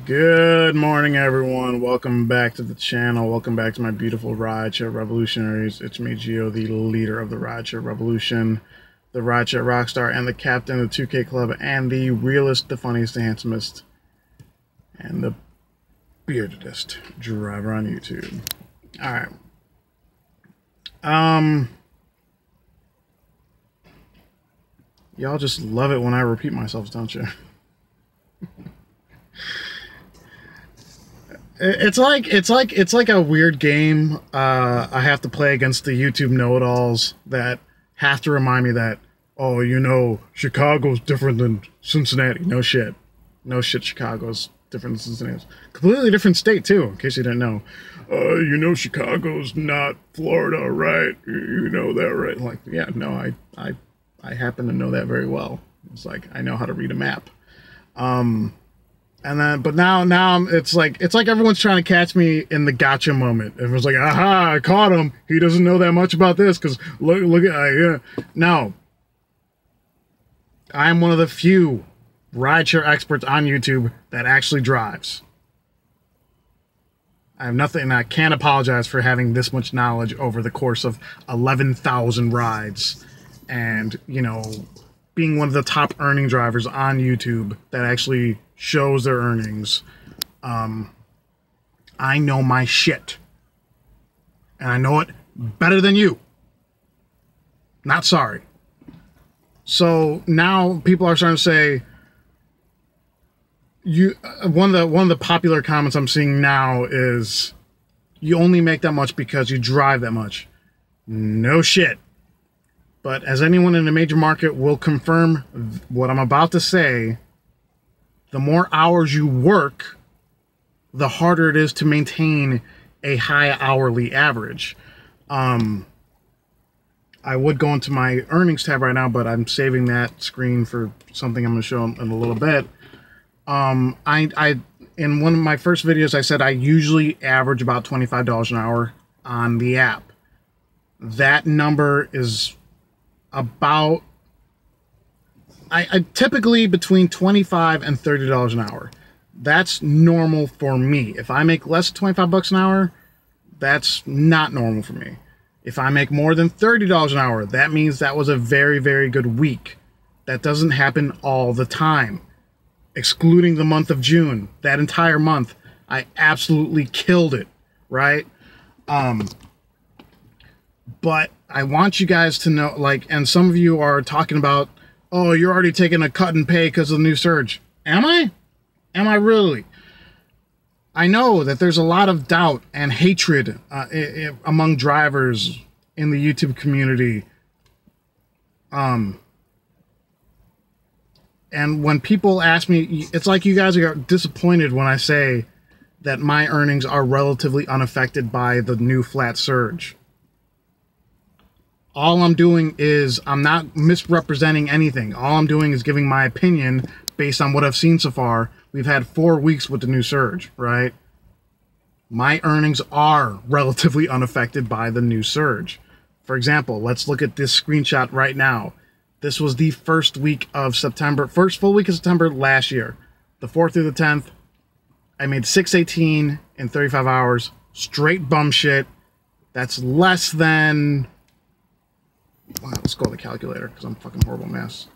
Good morning, everyone. Welcome back to the channel. Welcome back to my beautiful rideshare revolutionaries. It's me, Gio, the leader of the rideshare revolution, the rideshare rockstar, and the captain of the 2K club, and the realest, the funniest, the handsomest, and the beardedest driver on YouTube. All right. Y'all just love it when I repeat myself, don't you? It's like a weird game I have to play against the YouTube know-it-alls that have to remind me that, oh, you know, Chicago's different than Cincinnati. No shit. No shit, Chicago's different than Cincinnati. Completely different state, too, in case you didn't know. You know Chicago's not Florida, right? You know that, right? Like, yeah, no, I happen to know that very well. It's like, I know how to read a map. And then, but now it's like everyone's trying to catch me in the gotcha moment. Everyone's like, aha, I caught him. He doesn't know that much about this because look at, no. I'm one of the few rideshare experts on YouTube that actually drives. I have nothing, and I can't apologize for having this much knowledge over the course of 11,000 rides and, you know, being one of the top earning drivers on YouTube that actually shows their earnings. I know my shit. And I know it better than you. Not sorry. So now people are starting to say, one of the popular comments I'm seeing now is, you only make that much because you drive that much. No shit. But as anyone in a major market will confirm what I'm about to say, the more hours you work, the harder it is to maintain a high hourly average. I would go into my earnings tab right now, but I'm saving that screen for something I'm going to show in a little bit. In one of my first videos, I said I usually average about $25 an hour on the app. That number is about, I typically between $25 and $30 an hour. That's normal for me. If I make less than 25 bucks an hour, that's not normal for me. If I make more than $30 an hour, that means that was a very, very good week. That doesn't happen all the time. Excluding the month of June, that entire month, I absolutely killed it, right? But I want you guys to know, like, and some of you are talking about, oh, you're already taking a cut in pay because of the new surge. Am I? Am I really? I know that there's a lot of doubt and hatred among drivers in the YouTube community. And when people ask me, it's like you guys are disappointed when I say that my earnings are relatively unaffected by the new flat surge. All I'm doing is, I'm not misrepresenting anything. All I'm doing is giving my opinion based on what I've seen so far. We've had 4 weeks with the new surge, right? My earnings are relatively unaffected by the new surge. For example, let's look at this screenshot right now. This was the first week of September, first full week of September last year. The 4th through the 10th, I made $618 in 35 hours. Straight bum shit. That's less than... Wow, let's go to the calculator because I'm fucking horrible at math.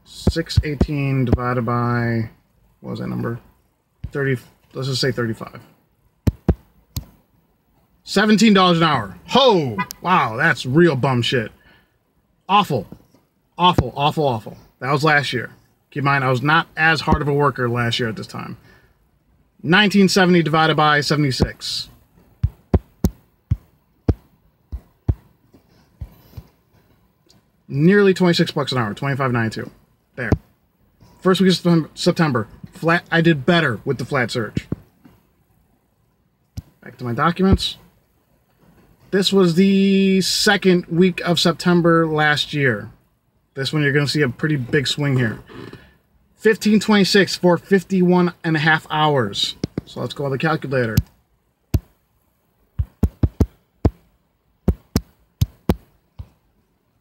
618 divided by, what was that number? 30, let's just say 35. $17 an hour. Ho! Wow, that's real bum shit. Awful. Awful, awful, awful. That was last year. Keep in mind, I was not as hard of a worker last year at this time. 1970 divided by 76. Nearly 26 bucks an hour, 25.92. There. First week of September, flat. I did better with the flat surge. Back to my documents. This was the second week of September last year. This one you're going to see a pretty big swing here. 15.26 for 51 and a half hours. So let's go on the calculator.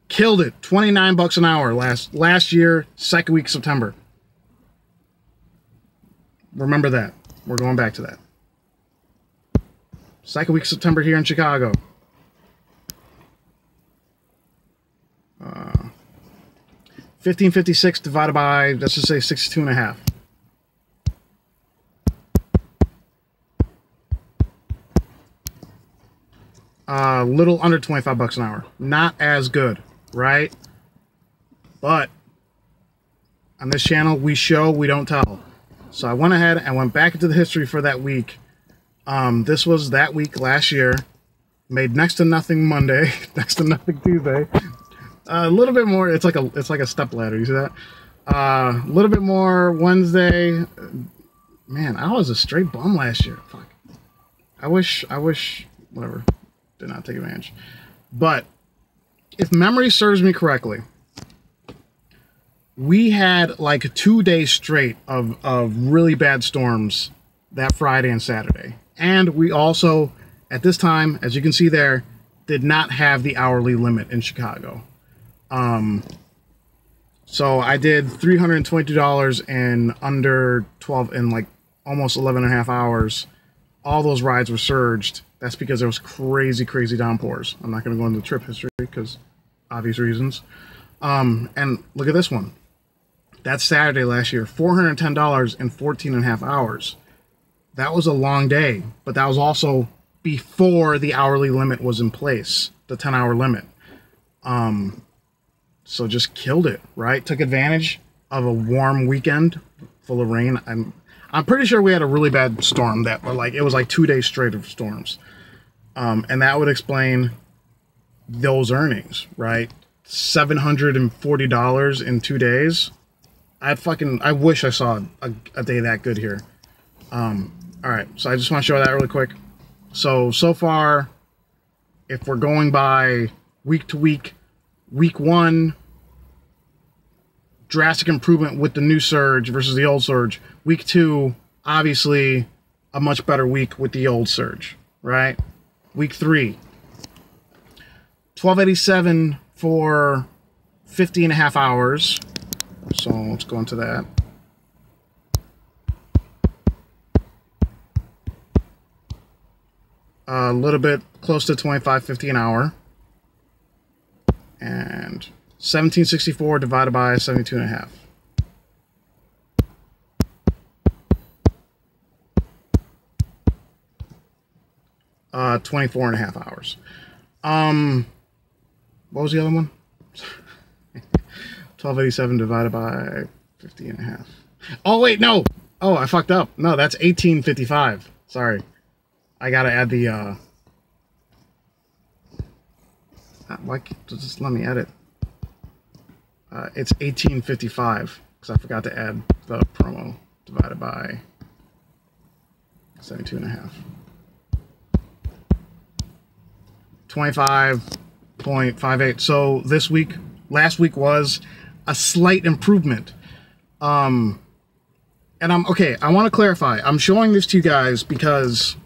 Killed it. 29 bucks an hour last year, second week of September. remember that. We're going back to that. Second week of September here in Chicago. 1556 divided by, let's just say 62.5. Little under 25 bucks an hour. Not as good, right? But on this channel, we show, we don't tell. So I went ahead and went back into the history for that week. This was that week last year. Made next to nothing Monday, next to nothing Tuesday. A little bit more. It's like a step ladder. You see that? A little bit more Wednesday. Man, I was a straight bum last year. Fuck. I wish. Whatever. Did not take advantage. But if memory serves me correctly, we had like 2 days straight of really bad storms that Friday and Saturday, and we also at this time, as you can see there, did not have the hourly limit in Chicago. So I did $322 in under 12 in like almost 11 and a half hours. All those rides were surged. That's because there was crazy downpours. I'm not going to go into trip history because obvious reasons. And look at this one. That's Saturday last year, $410 in 14 and a half hours. That was a long day, but that was also before the hourly limit was in place, the 10-hour limit. So just killed it, right? Took advantage of a warm weekend full of rain. I'm pretty sure we had a really bad storm that, like, it was like 2 days straight of storms. And that would explain those earnings, right? $740 in 2 days. I wish I saw a day that good here. All right, so I just want to show that really quick. So far, if we're going by week to week, week 1, drastic improvement with the new surge versus the old surge. Week 2, obviously a much better week with the old surge, right? Week 3, $12.87 for 50 and a half hours. So let's go into that. A little bit close to $25.50 an hour. And 1764 divided by 72 and a half. Uh, 24 and a half hours. What was the other one? 1287 divided by 50 and a half. Oh, wait, no. Oh, I fucked up. No, that's 1855. Sorry. I gotta add the, why can't just let me edit? It's 1855 because I forgot to add the promo divided by 72 and a half. 25.58. So this week, last week was a slight improvement. And I'm okay. I want to clarify. I'm showing this to you guys because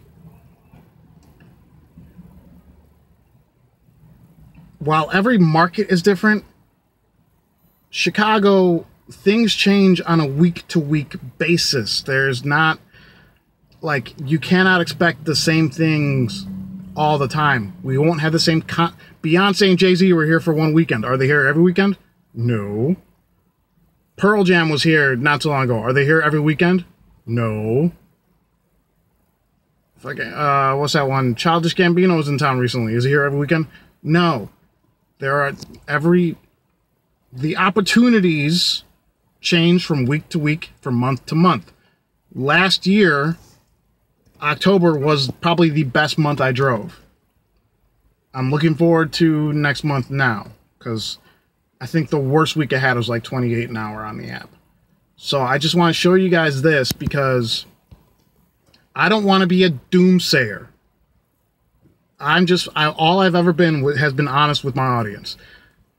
while every market is different, Chicago, things change on a week-to-week basis. There's not, like, you cannot expect the same things all the time. We won't have the same... Beyonce and Jay-Z were here for one weekend. Are they here every weekend? No. Pearl Jam was here not too long ago. Are they here every weekend? No. Fucking, what's that one? Childish Gambino was in town recently. Is he here every weekend? No. There are the opportunities change from week to week, from month to month. Last year, October was probably the best month I drove. I'm looking forward to next month now, because I think the worst week I had was like 28 an hour on the app. So I just want to show you guys this because I don't want to be a doomsayer. All I've ever been has been honest with my audience.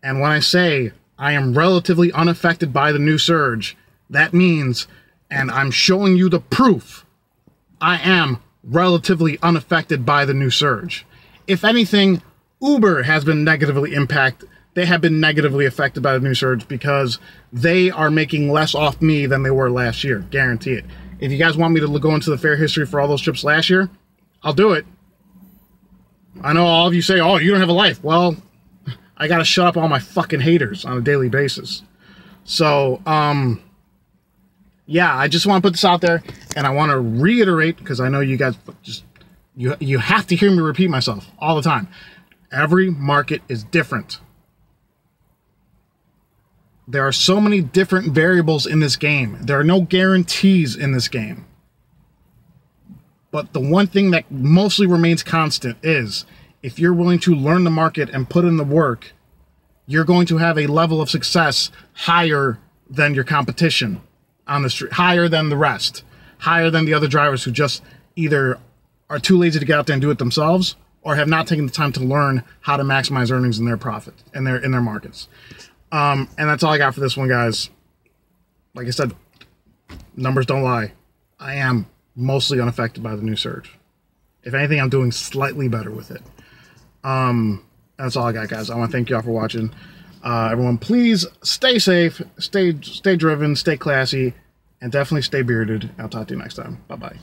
And when I say I am relatively unaffected by the new surge, that means, and I'm showing you the proof, I am relatively unaffected by the new surge. If anything, Uber has been negatively impacted. They have been negatively affected by the new surge because they are making less off me than they were last year. Guarantee it. If you guys want me to go into the fair history for all those trips last year, I'll do it. I know all of you say, oh, you don't have a life. Well, I got to shut up all my fucking haters on a daily basis. So, yeah, I just want to put this out there, and I want to reiterate, because I know you guys just, you have to hear me repeat myself all the time. Every market is different. There are so many different variables in this game. There are no guarantees in this game. But the one thing that mostly remains constant is, if you're willing to learn the market and put in the work, you're going to have a level of success higher than your competition on the street, higher than the rest, higher than the other drivers who just either are too lazy to get out there and do it themselves, or have not taken the time to learn how to maximize earnings in their profit, in their markets. And that's all I got for this one, guys. Like I said, numbers don't lie. I am mostly unaffected by the new surge. If anything, I'm doing slightly better with it. That's all I got, guys. I want to thank y'all for watching. Everyone, please stay safe, stay driven, stay classy, and definitely stay bearded. I'll talk to you next time. Bye-bye.